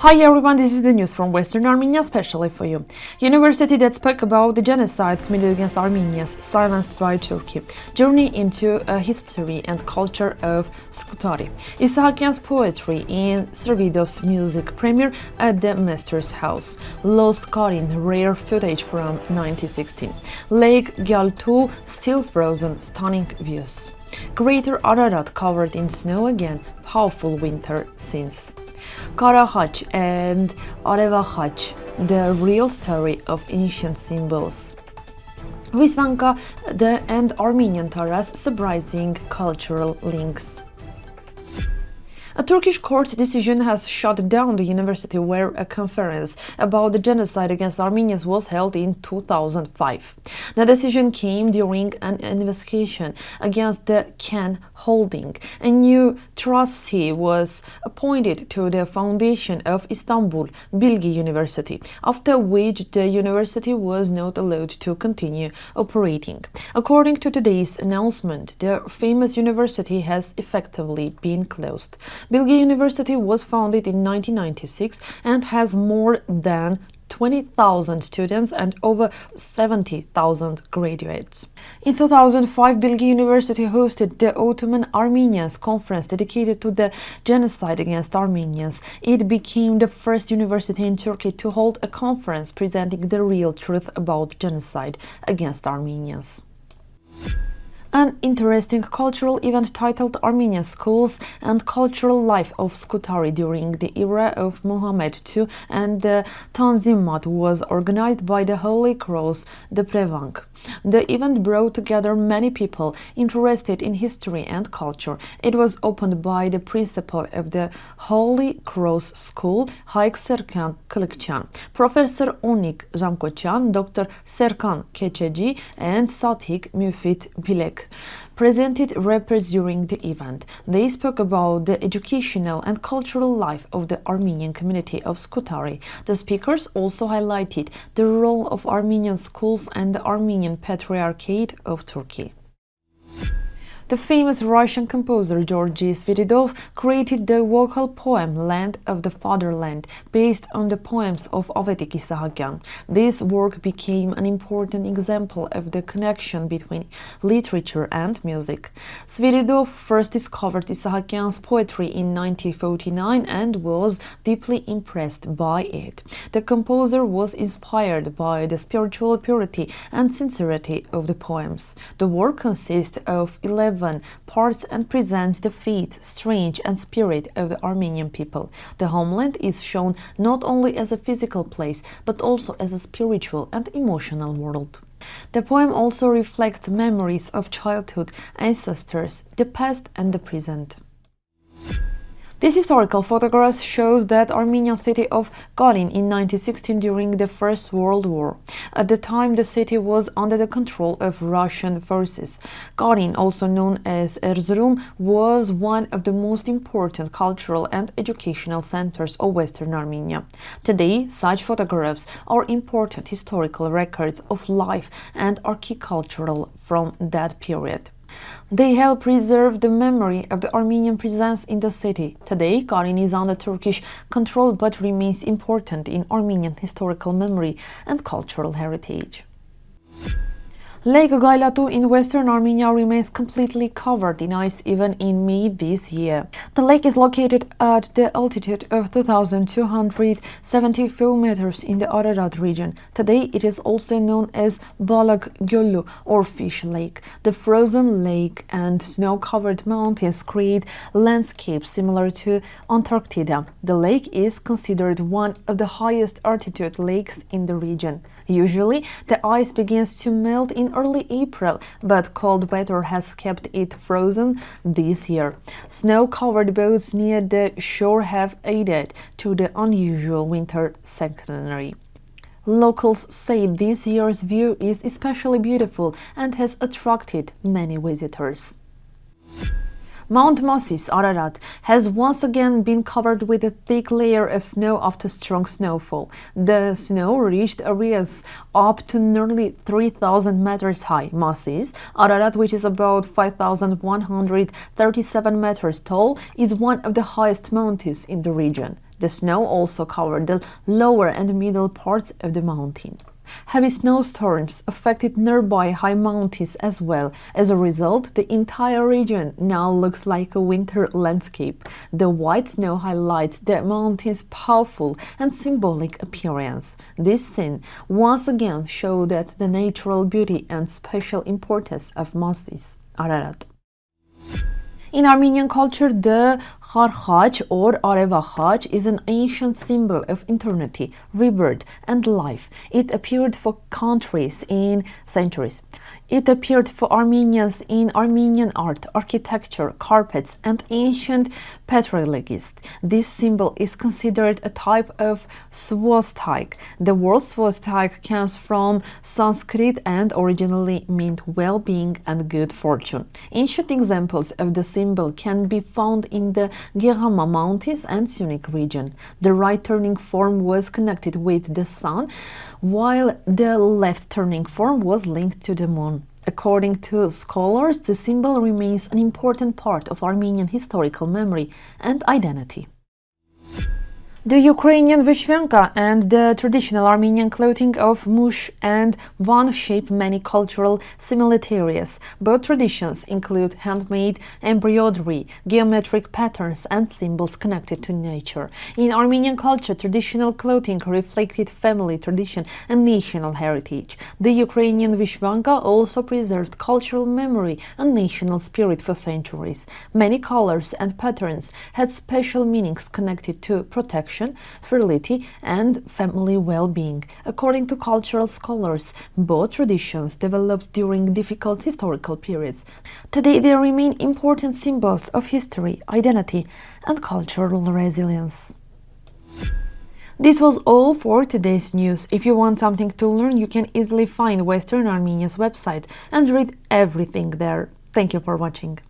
Hi everyone, this is the news from Western Armenia, especially for you. University that spoke about the genocide committed against Armenians, silenced by Turkey. Journey into a history and culture of Scutari. Isahakyan's poetry in Sviridov's music premiere at the Master's House. Lost Karin, rare footage from 1916. Lake Gaylatu, still frozen, stunning views. Greater Ararat covered in snow again, powerful winter scenes. Kerrkhach and Arevakhach, the real story of ancient symbols. Vyshyvanka and Armenian Taraz, surprising cultural links. A Turkish court decision has shut down the university where a conference about the genocide against Armenians was held in 2005. The decision came during an investigation against the Can holding. A new trustee was appointed to the foundation of Istanbul Bilgi University, after which the university was not allowed to continue operating. According to today's announcement, the famous university has effectively been closed. Bilgi University was founded in 1996 and has more than 20,000 students and over 70,000 graduates. In 2005, Bilgi University hosted the Ottoman Armenians Conference dedicated to the genocide against Armenians. It became the first university in Turkey to hold a conference presenting the real truth about genocide against Armenians. An interesting cultural event titled Armenian Schools and Cultural Life of Scutari during the era of Muhammad II and the Tanzimat was organized by the Holy Cross de Prevank. The event brought together many people interested in history and culture. It was opened by the principal of the Holy Cross School, Hyllson, Professor Onik Zamkocyan, Dr. Serkan Keçeci, and Satik Müfit Bilek presented rappers during the event. They spoke about the educational and cultural life of the Armenian community of Scutari. The speakers also highlighted the role of Armenian schools and the Armenian Patriarchate of Turkey. The famous Russian composer Georgy Sviridov created the vocal poem Land of the Fatherland based on the poems of Avetik Isahakyan. This work became an important example of the connection between literature and music. Sviridov first discovered Isahakyan's poetry in 1949 and was deeply impressed by it. The composer was inspired by the spiritual purity and sincerity of the poems. The work consists of 11 parts and presents the faith, strength, and spirit of the Armenian people. The homeland is shown not only as a physical place, but also as a spiritual and emotional world. The poem also reflects memories of childhood, ancestors, the past, and the present. This historical photograph shows that Armenian city of Karin in 1916 during the First World War. At the time, the city was under the control of Russian forces. Karin, also known as Erzurum, was one of the most important cultural and educational centers of Western Armenia. Today, such photographs are important historical records of life and architectural from that period. They help preserve the memory of the Armenian presence in the city. Today, Karin is under Turkish control but remains important in Armenian historical memory and cultural heritage. Lake Gaylatu in Western Armenia remains completely covered in ice even in May this year. The lake is located at the altitude of 2,274 meters in the Ararat region. Today it is also known as Balık Gölü or Fish Lake. The frozen lake and snow-covered mountains create landscapes similar to Antarctica. The lake is considered one of the highest altitude lakes in the region. Usually, the ice begins to melt in early April, but cold weather has kept it frozen this year. Snow-covered boats near the shore have added to the unusual winter scenery. Locals say this year's view is especially beautiful and has attracted many visitors. Mount Massis, Ararat, has once again been covered with a thick layer of snow after strong snowfall. The snow reached areas up to nearly 3,000 meters high. Massis, Ararat, which is about 5,137 meters tall, is one of the highest mountains in the region. The snow also covered the lower and middle parts of the mountain. Heavy snowstorms affected nearby high mountains as well. As a result, the entire region now looks like a winter landscape. The white snow highlights the mountain's powerful and symbolic appearance. This scene once again showed that the natural beauty and special importance of masses. Ararat. In Armenian culture, the Kerrkhach or Arevakhach is an ancient symbol of eternity, rebirth, and life. It appeared for countries in centuries. It appeared for Armenians in Armenian art, architecture, carpets, and ancient petroglyphs. This symbol is considered a type of swastika. The word swastika comes from Sanskrit and originally meant well-being and good fortune. Ancient examples of the symbol can be found in the Yerevan Mountains and Sunnik region. The right turning form was connected with the sun, while the left turning form was linked to the moon. According to scholars, the symbol remains an important part of Armenian historical memory and identity. The Ukrainian Vyshyvanka and the traditional Armenian clothing of mush and van shape many cultural similarities. Both traditions include handmade embroidery, geometric patterns, and symbols connected to nature. In Armenian culture, traditional clothing reflected family tradition and national heritage. The Ukrainian Vyshyvanka also preserved cultural memory and national spirit for centuries. Many colors and patterns had special meanings connected to protection, fertility, and family well-being. According to cultural scholars, both traditions developed during difficult historical periods. Today, they remain important symbols of history, identity, and cultural resilience. This was all for today's news. If you want something to learn, you can easily find Western Armenia's website and read everything there. Thank you for watching.